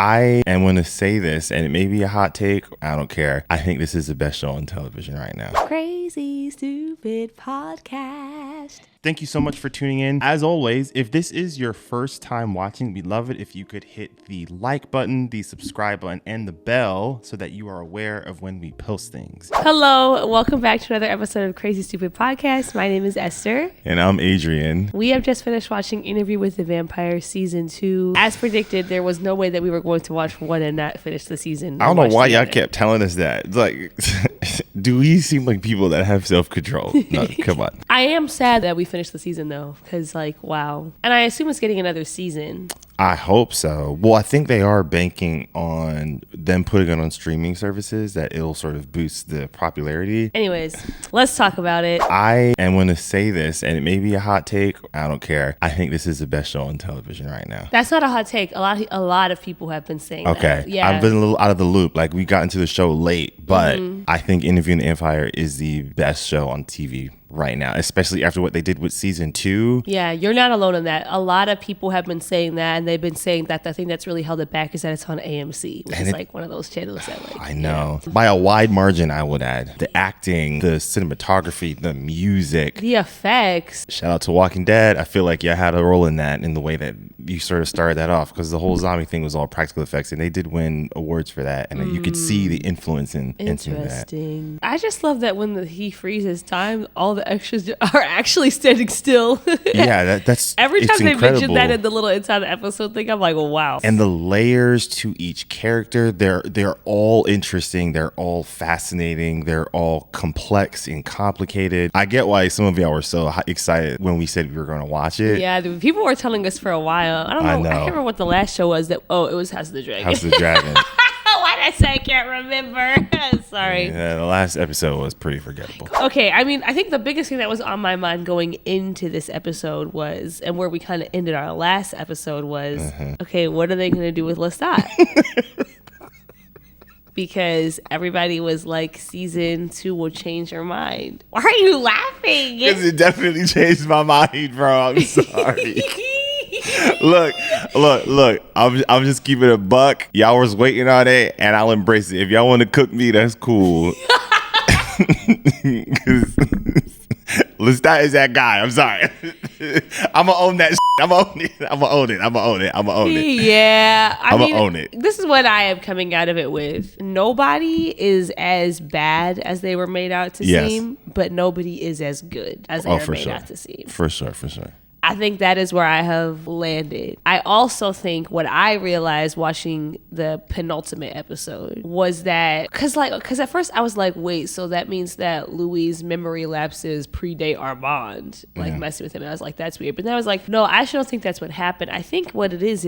I am going to say this, and it may be a hot take. I don't care. I think this is the best show on television right now. Crazy Stupid Podcast. Thank you so much for tuning in. As always, if this is your first time watching, we'd love it if you could hit the like button, the subscribe button, and the bell so that you are aware of when we post things. Hello, welcome back to another episode of Crazy Stupid Podcast. My name is Esther. And I'm Adrian. We have just finished watching Interview with the Vampire Season 2. As predicted, there was no way that we were going to watch one and not finish the season. I don't know why y'all kept telling us that. It's like, do we seem like people that have self-control? No, come on. I am sad that we finished the season though, because wow. And I assume it's getting another season. I hope so. Well, I think they are banking on them putting it on streaming services that it'll sort of boost the popularity. Anyways, let's talk about it. I am going to say this, and it may be a hot take. I don't care. I think this is the best show on television right now. That's not a hot take. A lot of people have been saying that. Okay. Yeah. I've been a little out of the loop. Like, we got into the show late, but I think Interview with the Vampire is the best show on TV right now, especially after what they did with season 2. Yeah, you're not alone in that. A lot of people have been saying that, and they've been saying that the thing that's really held it back is that it's on AMC, which is like one of those channels that I know. Yeah. By a wide margin, I would add. The acting, the cinematography, the music. The effects. Shout out to Walking Dead. I feel like you had a role in that in the way that you sort of started that off, because the whole zombie thing was all practical effects, and they did win awards for that, and you could see the influence into that. Interesting. I just love that when he freezes time, all the extras are actually standing still. Yeah, that's every time they incredible. mention that in the little inside the episode thing, I'm like, oh, wow. And the layers to each character, they're all interesting. They're all fascinating. They're all complex and complicated. I get why some of y'all were so excited when we said we were going to watch it. Yeah, people were telling us for a while. I can't remember what the last show was. It was House of the Dragon. House of the Dragon. Why did I say I can't remember? Sorry. Yeah, the last episode was pretty forgettable. Okay, I mean, I think the biggest thing that was on my mind going into this episode was, and where we kind of ended our last episode was, okay, what are they going to do with Lestat? Because everybody was like, season 2 will change your mind. Why are you laughing? Because it definitely changed my mind, bro. I'm sorry. Look. I'm just keeping it a buck. Y'all was waiting on it, and I'll embrace it. If y'all want to cook me, that's cool. Lestat is that guy. I'm sorry. I'm gonna own that. I'm gonna own it. Yeah, I'm gonna own it. This is what I am coming out of it with. Nobody is as bad as they were made out to seem, but nobody is as good as they were made out to seem. For sure. I think that is where I have landed. I also think what I realized watching the penultimate episode was that, because at first I was like, wait, so that means that Louis' memory lapses predate Armand, messing with him. And I was like, that's weird. But then I was like, no, I actually don't think that's what happened. I think what it is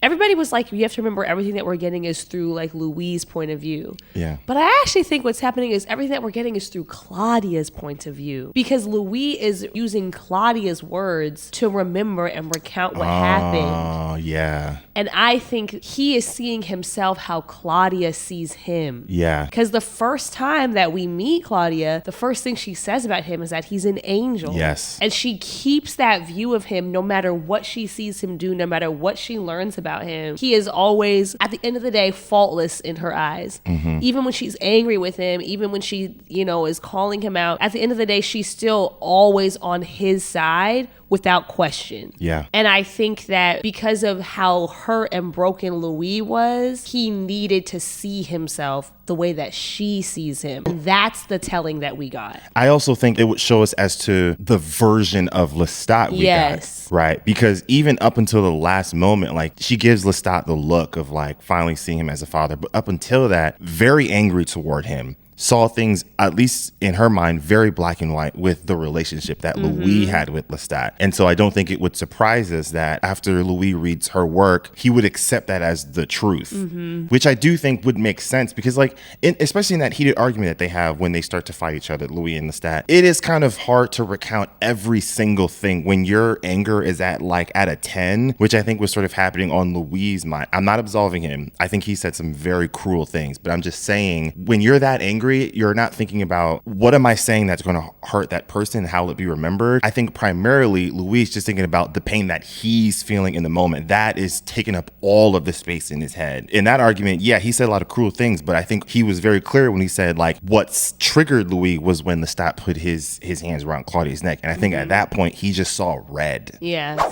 everybody was like, you have to remember everything that we're getting is through like Louis' point of view. Yeah. But I actually think what's happening is everything that we're getting is through Claudia's point of view, because Louis is using Claudia's words to remember and recount what happened. Oh, yeah. And I think he is seeing himself how Claudia sees him. Yeah. Because the first time that we meet Claudia, the first thing she says about him is that he's an angel. Yes. And she keeps that view of him no matter what she sees him do, no matter what she learns about him. He is always, at the end of the day, faultless in her eyes. Mm-hmm. Even when she's angry with him, even when she, is calling him out, at the end of the day, she's still always on his side without question. Yeah. And I think that because of how hurt and broken Louis was, he needed to see himself the way that she sees him. And that's the telling that we got. I also think it would show us as to the version of Lestat we got. Right. Because even up until the last moment, like, she gives Lestat the look of like finally seeing him as a father. But up until that, very angry toward him. Saw things, at least in her mind, very black and white with the relationship that Louis had with Lestat. And so I don't think it would surprise us that after Louis reads her work, he would accept that as the truth, which I do think would make sense because, like, especially in that heated argument that they have when they start to fight each other, Louis and Lestat, it is kind of hard to recount every single thing when your anger is at a 10, which I think was sort of happening on Louis' mind. I'm not absolving him. I think he said some very cruel things, but I'm just saying when you're that angry, angry, you're not thinking about what am I saying that's going to hurt that person and how will it be remembered. I think primarily Louis just thinking about the pain that he's feeling in the moment. That is taking up all of the space in his head. In that argument, yeah, he said a lot of cruel things, but I think he was very clear when he said like what's triggered Louis was when Lestat put his hands around Claudia's neck. And I think at that point he just saw red. Yeah.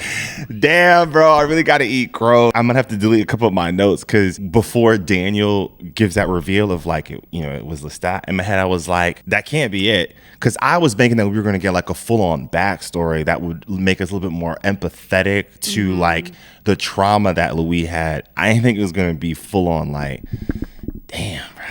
Damn, bro, I really got to eat crow. I'm going to have to delete a couple of my notes because before Daniel gives that reveal of like, it was Lestat, in my head I was like, that can't be it. Because I was thinking that we were going to get like a full-on backstory that would make us a little bit more empathetic to like the trauma that Louis had. I didn't think it was going to be full-on like, damn, bro.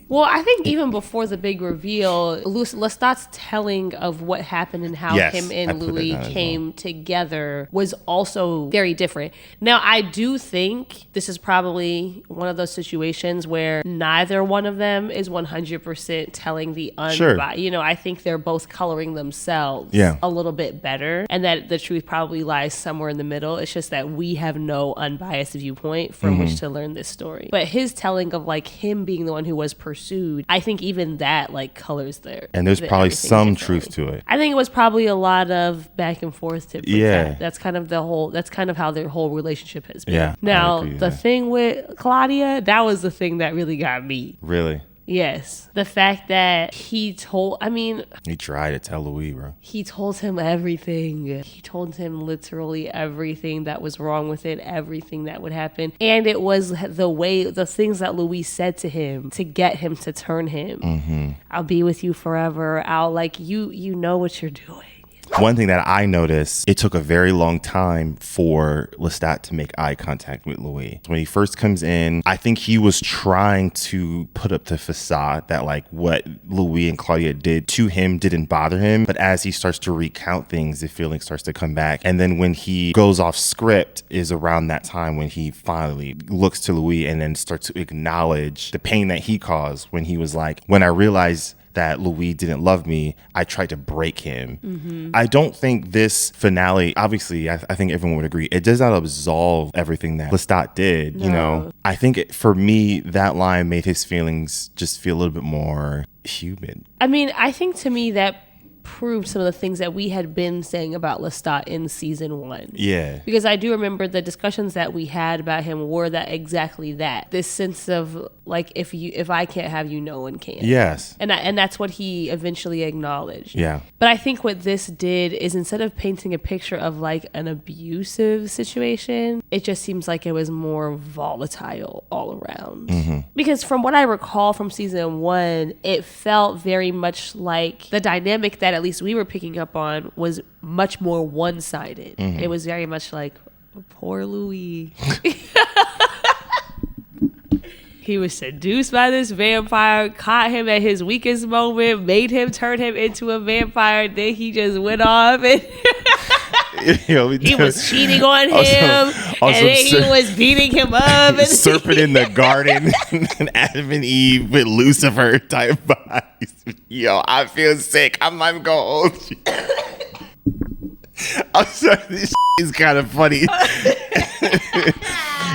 Well, I think even before the big reveal, Lestat's telling of what happened and how him and Louis came together was also very different. Now, I do think this is probably one of those situations where neither one of them is 100% telling the unbiased. You know, I think they're both coloring themselves a little bit better, and that the truth probably lies somewhere in the middle. It's just that we have no unbiased viewpoint from which to learn this story. But his telling of like him being the one who was pursued, I think even that like colors there. And there's probably some truth to it. I think it was probably a lot of back and forth. That's kind of how their whole relationship has been. Yeah. Now the thing with Claudia, that was the thing that really got me. Really? Yes. The fact that he tried to tell Louis, bro. He told him everything. He told him literally everything that was wrong with it, everything that would happen. And it was the things that Louis said to him to get him to turn him. I'll be with you forever. I'll like, you know what you're doing. One thing that I noticed, it took a very long time for Lestat to make eye contact with Louis. When he first comes in, I think he was trying to put up the facade that like what Louis and Claudia did to him didn't bother him. But as he starts to recount things, the feeling starts to come back. And then when he goes off script is around that time when he finally looks to Louis and then starts to acknowledge the pain that he caused when he was like, when I realized that Louis didn't love me, I tried to break him. I don't think this finale, obviously, I think everyone would agree, it does not absolve everything that Lestat did. No. You know, I think for me, that line made his feelings just feel a little bit more human. I mean, I think to me that proved some of the things that we had been saying about Lestat in season 1. Yeah. Because I do remember the discussions that we had about him were that exactly that. This sense of like, if I can't have you, no one can. Yes. And that's what he eventually acknowledged. Yeah. But I think what this did is instead of painting a picture of like an abusive situation, it just seems like it was more volatile all around. Because from what I recall from season 1, it felt very much like the dynamic that at least we were picking up on was much more one-sided. It was very much like, poor Louis. He was seduced by this vampire, caught him at his weakest moment, made him turn him into a vampire, then he just went off and he was cheating on him, and then he was beating him up. And serpent in the garden, and Adam and Eve with Lucifer type vibes. Yo, I feel sick. I'm going to hold you. I'm sorry, this is kind of funny.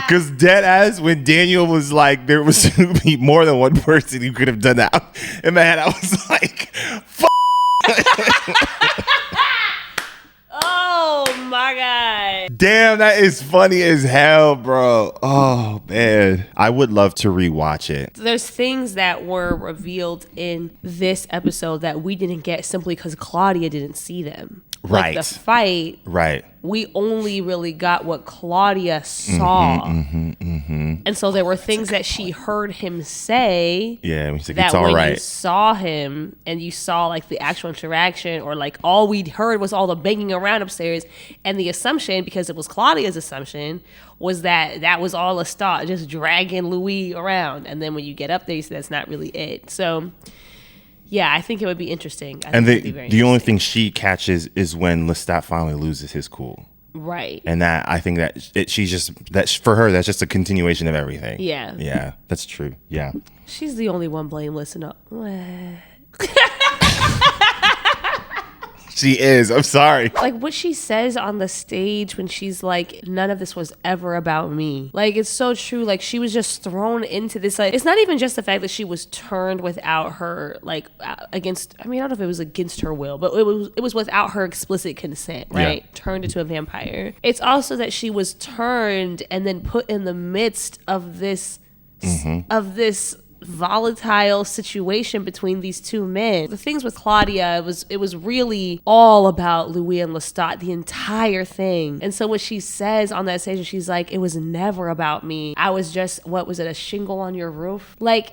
Because dead ass, when Daniel was like, there was more than one person who could have done that. In my head, I was like, fuck. Oh my God. Damn, that is funny as hell, bro. Oh, man. I would love to rewatch it. There's things that were revealed in this episode that we didn't get simply because Claudia didn't see them. Right. Like the fight. Right. We only really got what Claudia saw. And so there were things that she heard him say. Yeah, he's like, that it's all when right. you saw him and you saw like the actual interaction, or like all we'd heard was all the banging around upstairs, and the assumption, because it was Claudia's assumption, was that was all Lestat just dragging Louis around. And then when you get up there, you see that's not really it. So yeah, I think it would be interesting. And the only thing she catches is when Lestat finally loses his cool. Right. And that, I think that for her, that's just a continuation of everything. Yeah. Yeah, that's true. Yeah. She's the only one blameless enough. She is. I'm sorry. Like what she says on the stage when she's like, none of this was ever about me. Like, it's so true. Like, she was just thrown into this. Like, it's not even just the fact that she was turned without her, like, against, I mean, I don't know if it was against her will, but it was without her explicit consent, right? Yeah. Turned into a vampire. It's also that she was turned and then put in the midst of this, volatile situation between these two men. The things with Claudia, it was really all about Louis and Lestat, the entire thing. And so what she says on that stage, she's like, it was never about me. I was just, what was it, a shingle on your roof? Like,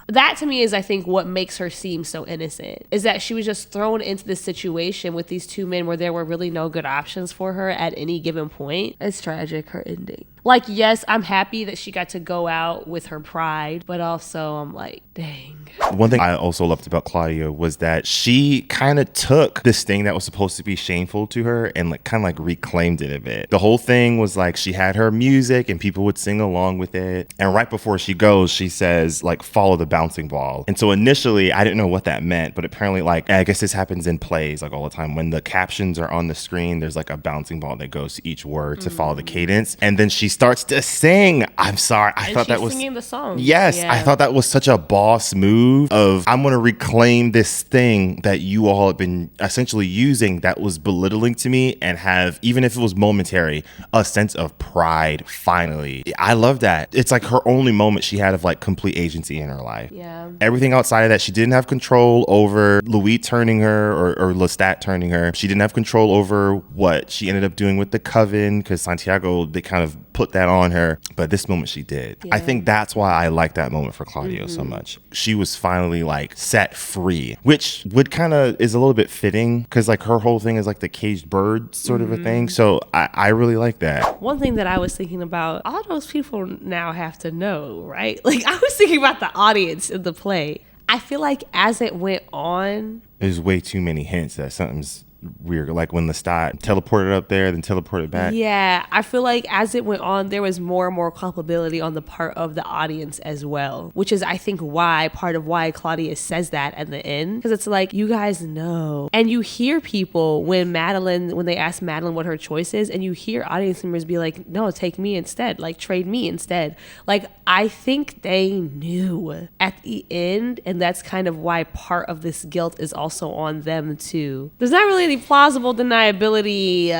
that to me is, I think, what makes her seem so innocent, is that she was just thrown into this situation with these two men where there were really no good options for her at any given point. It's tragic, her ending. Like, yes, I'm happy that she got to go out with her pride, but also I'm like, dang. One thing I also loved about Claudia was that she kind of took this thing that was supposed to be shameful to her and like kind of like reclaimed it a bit. The whole thing was like she had her music and people would sing along with it. And right before she goes, she says like, follow the bouncing ball. And so initially I didn't know what that meant, but apparently like, I guess this happens in plays like all the time. When the captions are on the screen, there's like a bouncing ball that goes to each word to follow the cadence. And then she starts to sing. I'm sorry. I thought that was singing the song. Yes. Yeah. I thought that was such a boss move of, I'm going to reclaim this thing that you all have been essentially using that was belittling to me and have, even if it was momentary, a sense of pride finally. I love that. It's like her only moment she had of like complete agency in her life. Yeah. Everything outside of that, she didn't have control over Louis turning her or Lestat turning her. She didn't have control over what she ended up doing with the coven because Santiago, they kind of put that on her. But this moment she did. Yeah. I think that's why I like that moment for Claudia so much. She was finally like set free, which would kind of is a little bit fitting because like her whole thing is like the caged bird sort of a thing. So I really like that. One thing that I was thinking about, all those people now have to know, right? Like I was thinking about the audience in the play. I feel like as it went on, there's way too many hints that something's weird, like when Lestat teleported up there then teleported back. Yeah, I feel like as it went on, there was more and more culpability on the part of the audience as well, which is I think part of why Claudia says that at the end, because it's like, you guys know. And you hear people when they ask Madeline what her choice is, and you hear audience members be like, no, take me instead, like trade me instead. Like I think they knew at the end, and that's kind of why part of this guilt is also on them too. There's not really plausible deniability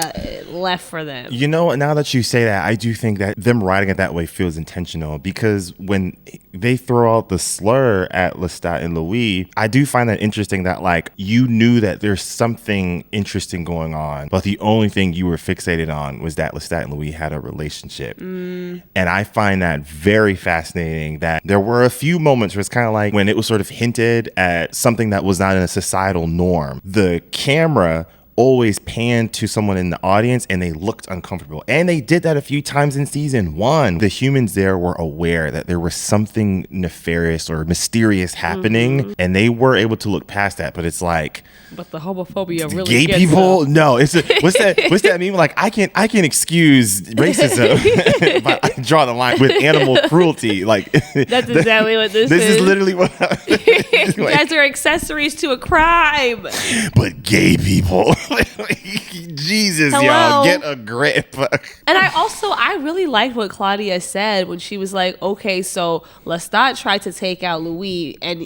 left for them. You know, now that you say that, I do think that them writing it that way feels intentional, because when they throw out the slur at Lestat and Louis, I do find that interesting that like you knew that there's something interesting going on, but the only thing you were fixated on was that Lestat and Louis had a relationship. And I find that very fascinating, that there were a few moments where it's kind of like when it was sort of hinted at something that was not in a societal norm, the camera always panned to someone in the audience and they looked uncomfortable. And they did that a few times in season 1. The humans there were aware that there was something nefarious or mysterious happening, and they were able to look past that. But it's like, but the homophobia really gay gets people them. No, it's what's that meme? Like I can excuse racism, but I draw the line with animal cruelty. Like that's exactly what this is. This is literally what you guys are accessories to a crime. But gay people, Jesus, hello? Y'all get a grip. And I really liked what Claudia said when she was like, okay, so Lestat tried to take out Louis, and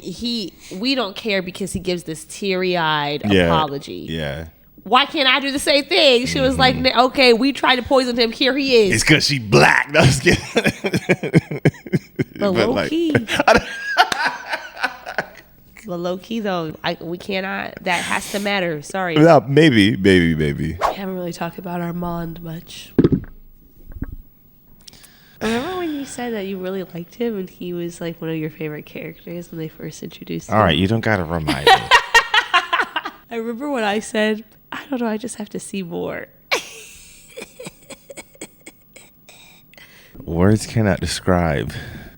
we don't care because he gives this teary-eyed apology. Yeah. Why can't I do the same thing? She was like, okay, we tried to poison him. Here he is. It's because she black. No, I was kidding. But low key. But low key though, we cannot. That has to matter. Sorry. No, maybe. I haven't really talked about Armand much. Remember when you said that you really liked him and he was like one of your favorite characters when they first introduced him? All right, you don't gotta remind me. I remember when I said, I don't know, I just have to see more. Words cannot describe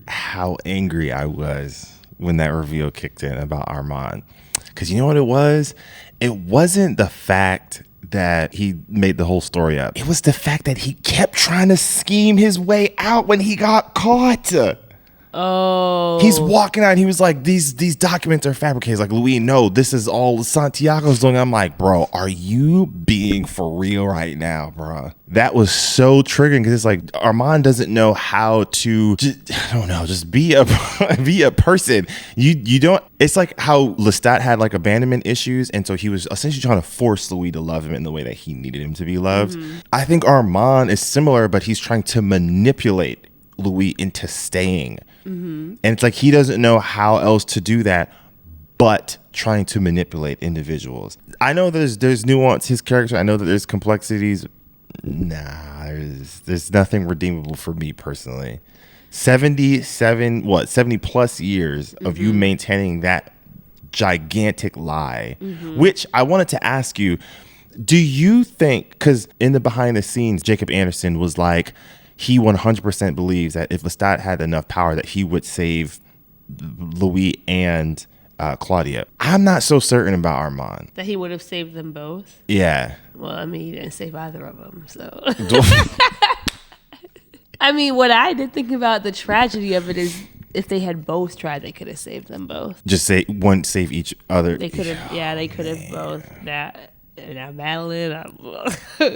how angry I was when that reveal kicked in about Armand. Because you know what it was? It wasn't the fact that he made the whole story up. It was the fact that he kept trying to scheme his way out when he got caught. Oh. He's walking out and he was like, these documents are fabricated. Like, Louis, no, this is all Santiago's doing. I'm like, bro, are you being for real right now, bro? That was so triggering because it's like Armand doesn't know how to, just be a person. You don't, it's like how Lestat had like abandonment issues. And so he was essentially trying to force Louis to love him in the way that he needed him to be loved. Mm-hmm. I think Armand is similar, but he's trying to manipulate Louis into staying. Mm-hmm. And it's like he doesn't know how else to do that but trying to manipulate individuals. I know there's nuance his character. I know that there's complexities. Nah, there's nothing redeemable for me personally. 70 plus years of you maintaining that gigantic lie, which I wanted to ask you, do you think, because in the behind the scenes, Jacob Anderson was like, he 100% believes that if Lestat had enough power that he would save Louis and Claudia. I'm not so certain about Armand. That he would have saved them both? Yeah. Well, I mean, he didn't save either of them, so. I mean, what I did think about the tragedy of it is if they had both tried, they could have saved them both. Just say one, save each other. They could have, they could have both. Now Madeline,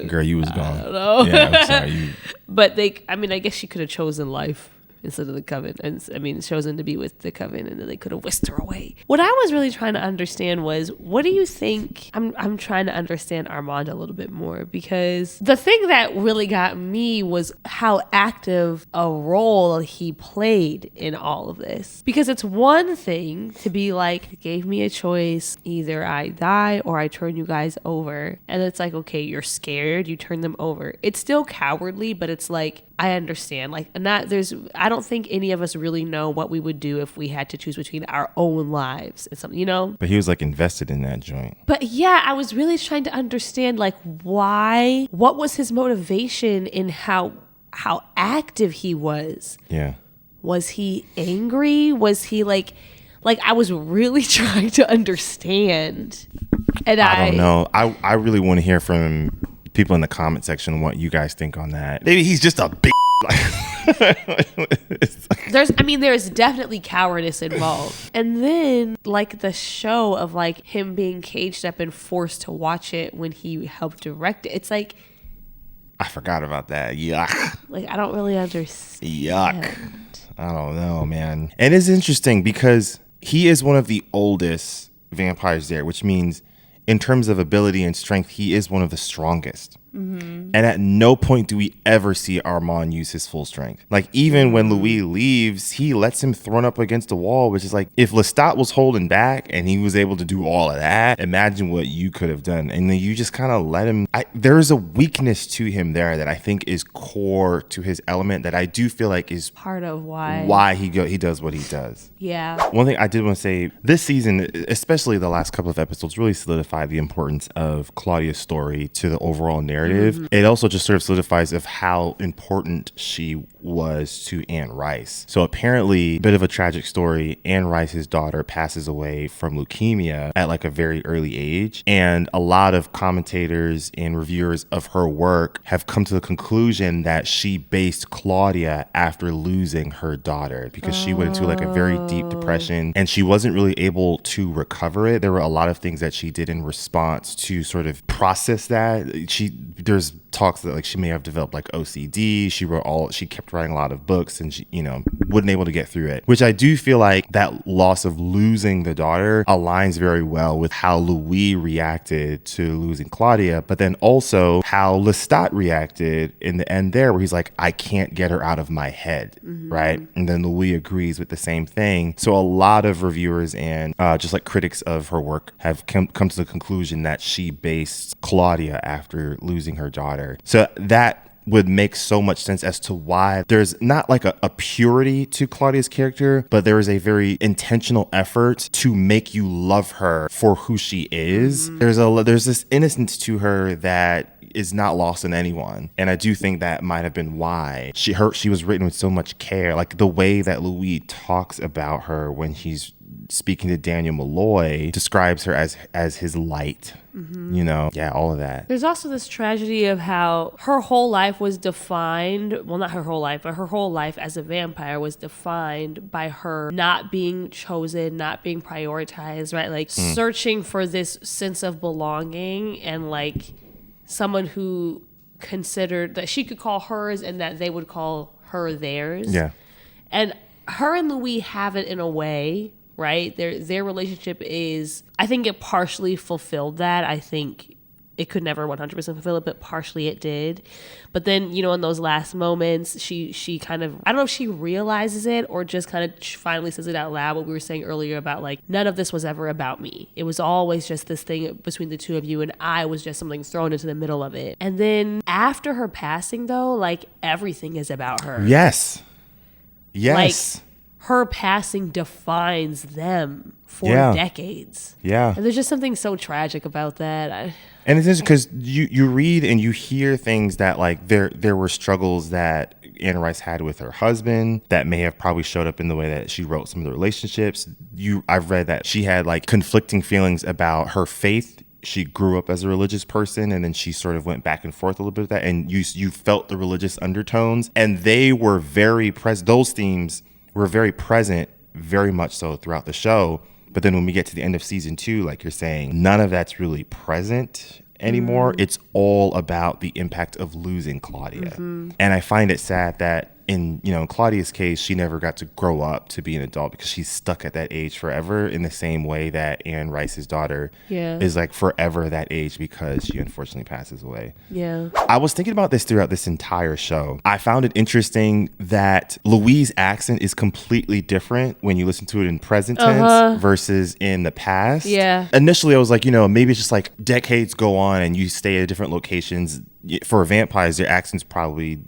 girl, you was gone. I don't know. Yeah, I'm sorry. But I guess she could have chosen life instead of the coven, and chosen to be with the coven, and then they could have whisked her away. What I was really trying to understand was, what do you think? I'm trying to understand Armand a little bit more, because the thing that really got me was how active a role he played in all of this. Because it's one thing to be like, gave me a choice, either I die or I turn you guys over, and it's like, okay, you're scared, you turn them over. It's still cowardly, but it's like, I understand. Like, I don't think any of us really know what we would do if we had to choose between our own lives and something, But he was like invested in that joint. But yeah, I was really trying to understand like why, what was his motivation in how active he was. Yeah. Was he angry? Was he like I was really trying to understand. And I don't know. I really want to hear from people in the comment section what you guys think on that. Maybe he's just a big there's definitely cowardice involved. And then like the show of like him being caged up and forced to watch it when he helped direct it. It's like, I forgot about that. Yuck. Like, I don't really understand. Yuck. I don't know, man. And it's interesting because he is one of the oldest vampires there, which means in terms of ability and strength, he is one of the strongest. Mm-hmm. And at no point do we ever see Armand use his full strength. Like, even when Louis leaves, he lets him thrown up against the wall, which is like, if Lestat was holding back and he was able to do all of that, imagine what you could have done. And then you just kind of let him. There's a weakness to him there that I think is core to his element that I do feel like is part of why he does what he does. Yeah. One thing I did want to say, this season, especially the last couple of episodes, really solidified the importance of Claudia's story to the overall narrative. Mm-hmm. It also just sort of solidifies of how important she was to Anne Rice. So apparently, a bit of a tragic story, Anne Rice's daughter passes away from leukemia at like a very early age. And a lot of commentators and reviewers of her work have come to the conclusion that she based Claudia after losing her daughter, because she went into like a very deep depression and she wasn't really able to recover it. There were a lot of things that she did in response to sort of process that. There's talks that like she may have developed like OCD. She kept writing a lot of books and she, wasn't able to get through it, which I do feel like that loss of losing the daughter aligns very well with how Louis reacted to losing Claudia, but then also how Lestat reacted in the end there, where he's like, I can't get her out of my head. Mm-hmm. Right. And then Louis agrees with the same thing. So a lot of reviewers and just like critics of her work have come to the conclusion that she based Claudia after losing her daughter. So that would make so much sense as to why there's not like a purity to Claudia's character, but there is a very intentional effort to make you love her for who she is. Mm-hmm. There's this innocence to her that is not lost on anyone. And I do think that might have been why she was written with so much care. Like the way that Louis talks about her when he's speaking to Daniel Malloy, describes her as his light. You know, yeah, all of that. There's also this tragedy of how her whole life was defined, well, not her whole life, but her whole life as a vampire was defined by her not being chosen, not being prioritized, right? Like searching for this sense of belonging and like someone who considered that she could call hers and that they would call her theirs. Yeah. And her and Louis have it in a way, right? Their relationship is, I think it partially fulfilled that. I think it could never 100% fulfill it, but partially it did. But then, you know, in those last moments, she kind of, I don't know if she realizes it or just kind of finally says it out loud, what we were saying earlier about like, none of this was ever about me. It was always just this thing between the two of you, and I was just something thrown into the middle of it. And then after her passing though, like everything is about her. Yes. Like, her passing defines them for decades. Yeah. And there's just something so tragic about that. And it's just because you read and you hear things that like there were struggles that Anne Rice had with her husband that may have probably showed up in the way that she wrote some of the relationships. I've read that she had like conflicting feelings about her faith. She grew up as a religious person, and then she sort of went back and forth a little bit with that. And you felt the religious undertones, and they were very present. Those themes were very present, very much so throughout the show. But then when we get to the end of season 2, like you're saying, none of that's really present anymore. It's all about the impact of losing Claudia. And I find it sad that in Claudia's case, she never got to grow up to be an adult because she's stuck at that age forever, in the same way that Anne Rice's daughter is like forever that age because she unfortunately passes away. Yeah. I was thinking about this throughout this entire show. I found it interesting that Louis' accent is completely different when you listen to it in present tense versus in the past. Yeah. Initially, I was like, maybe it's just like decades go on and you stay at different locations. For vampires, their accents probably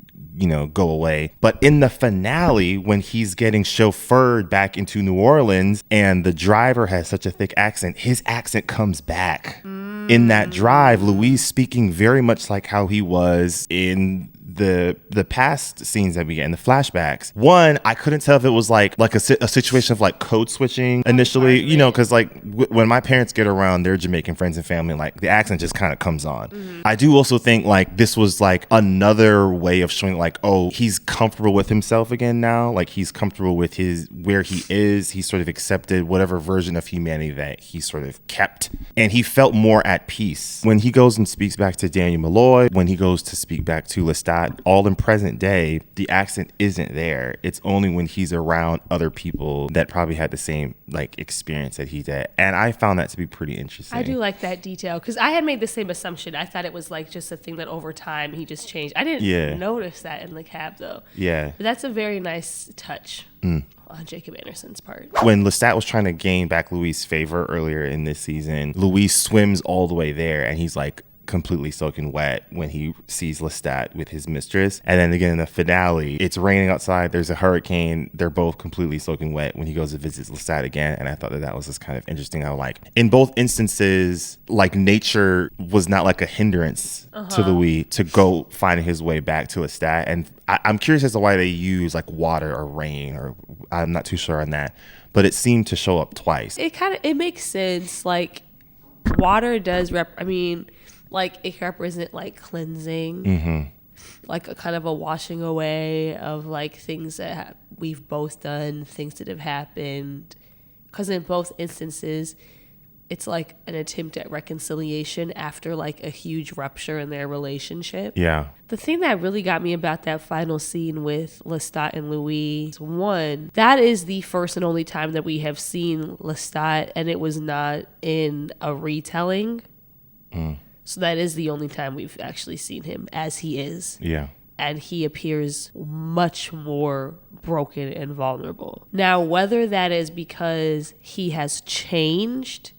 go away. But in the finale, when he's getting chauffeured back into New Orleans and the driver has such a thick accent, his accent comes back. In that drive, Louis speaking very much like how he was in the past scenes that we get in the flashbacks. One, I couldn't tell if it was like a situation of like code switching initially, because like when my parents get around their Jamaican friends and family, like the accent just kind of comes on. I do also think like this was like another way of showing like, oh, he's comfortable with himself again now. Like he's comfortable with where he is. He sort of accepted whatever version of humanity that he sort of kept, and he felt more at peace when he goes and speaks back to Daniel Malloy, when he goes to speak back to Lestat. All in present day, the accent isn't there. It's only when he's around other people that probably had the same like experience that he did. And I found that to be pretty interesting. I do like that detail because I had made the same assumption. I thought it was like just a thing that over time he just changed. I didn't notice that in the cab though. Yeah. But that's a very nice touch on Jacob Anderson's part. When Lestat was trying to gain back Louis' favor earlier in this season, Louis swims all the way there and he's like completely soaking wet when he sees Lestat with his mistress. And then again in the finale, it's raining outside, there's a hurricane, they're both completely soaking wet when he goes to visit Lestat again. And I thought that was just kind of interesting how like in both instances, like nature was not like a hindrance to Louis to go finding his way back to Lestat. And I'm curious as to why they use like water or rain, or I'm not too sure on that, but it seemed to show up twice. It makes sense. Like water does like it represents like cleansing, like a kind of a washing away of like things that we've both done, things that have happened. Because in both instances, it's like an attempt at reconciliation after like a huge rupture in their relationship. Yeah. The thing that really got me about that final scene with Lestat and Louis is, one, that is the first and only time that we have seen Lestat, and it was not in a retelling. So that is the only time we've actually seen him as he is. Yeah. And he appears much more broken and vulnerable. Now, whether that is because he has changed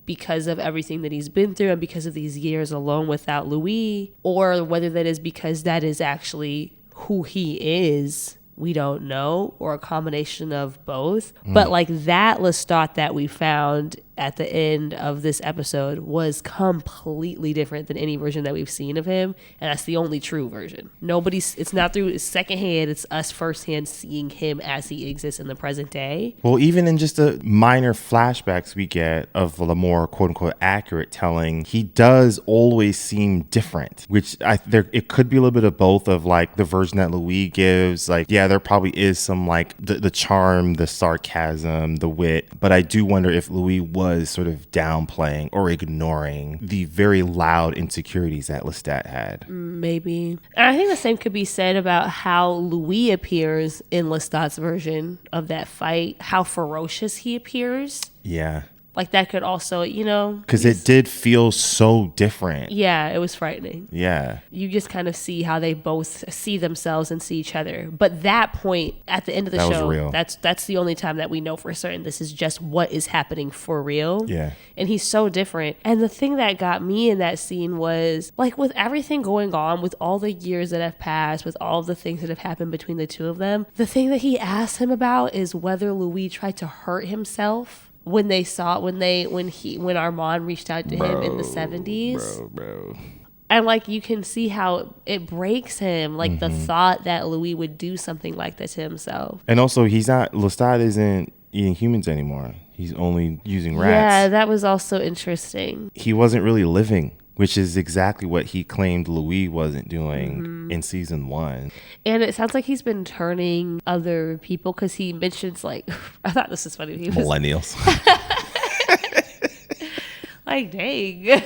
because of everything that he's been through and because of these years alone without Louis, or whether that is because that is actually who he is, we don't know, or a combination of both. But like that Lestat that we found at the end of this episode was completely different than any version that we've seen of him, and that's the only true version. It's not through secondhand, it's us firsthand seeing him as he exists in the present day. Well, even in just the minor flashbacks we get of the more quote-unquote accurate telling, he does always seem different, which it could be a little bit of both, of like the version that Louis gives, like, yeah, there probably is some like the charm, the sarcasm, the wit, but I do wonder if Louis was sort of downplaying or ignoring the very loud insecurities that Lestat had. Maybe. And I think the same could be said about how Louis appears in Lestat's version of that fight, how ferocious he appears. Yeah. Like that could also, because it did feel so different. Yeah, it was frightening. Yeah. You just kind of see how they both see themselves and see each other. But that point at the end of the show, was real. That's the only time that we know for certain this is just what is happening for real. Yeah. And he's so different. And the thing that got me in that scene was, like, with everything going on, with all the years that have passed, with all the things that have happened between the two of them, the thing that he asked him about is whether Louis tried to hurt himself when Armand reached out to him in the 70s. Bro. And like you can see how it breaks him, like the thought that Louis would do something like that to himself. And also Lestat isn't eating humans anymore. He's only using rats. Yeah, that was also interesting. He wasn't really living, which is exactly what he claimed Louis wasn't doing in season 1. And it sounds like he's been turning other people, because he mentions, like, I thought this was funny. Millennials. Like, dang.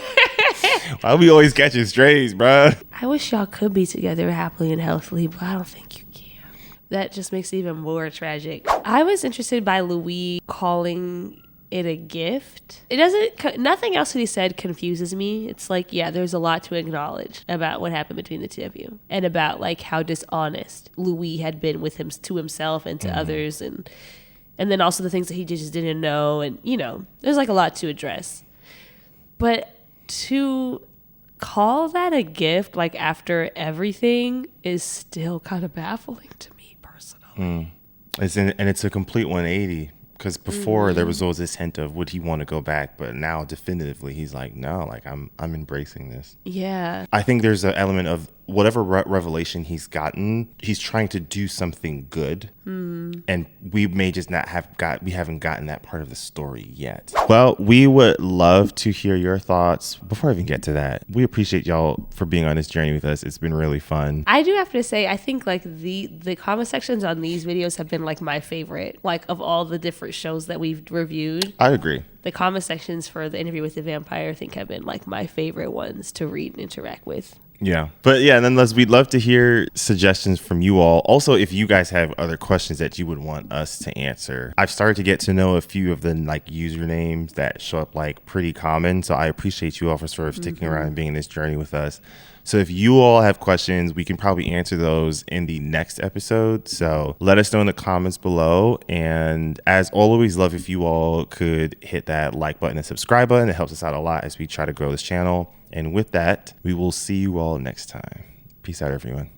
Why we always catching strays, bro? I wish y'all could be together happily and healthily, but I don't think you can. That just makes it even more tragic. I was interested by Louis calling it a gift. Nothing else that he said confuses me. It's like, yeah, there's a lot to acknowledge about what happened between the two of you, and about like how dishonest Louis had been with him, to himself and to others, and then also the things that he just didn't know, and there's like a lot to address. But to call that a gift, like after everything, is still kind of baffling to me personally. It's a complete 180. Because before there was always this hint of would he want to go back, but now definitively he's like, no, like I'm embracing this. Yeah. I think there's an element of whatever revelation he's gotten, he's trying to do something good, and we may just not we haven't gotten that part of the story yet. Well, we would love to hear your thoughts. Before I even get to that, we appreciate y'all for being on this journey with us. It's been really fun. I do have to say, I think like the comment sections on these videos have been like my favorite, like of all the different shows that we've reviewed. I agree. The comment sections for the Interview with the Vampire, I think, have been like my favorite ones to read and interact with. Yeah. But yeah, nonetheless, we'd love to hear suggestions from you all. Also, if you guys have other questions that you would want us to answer. I've started to get to know a few of the like usernames that show up like pretty common. So I appreciate you all for sort of sticking around and being in this journey with us. So if you all have questions, we can probably answer those in the next episode. So let us know in the comments below. And as always, love if you all could hit that like button and subscribe button. It helps us out a lot as we try to grow this channel. And with that, we will see you all next time. Peace out, everyone.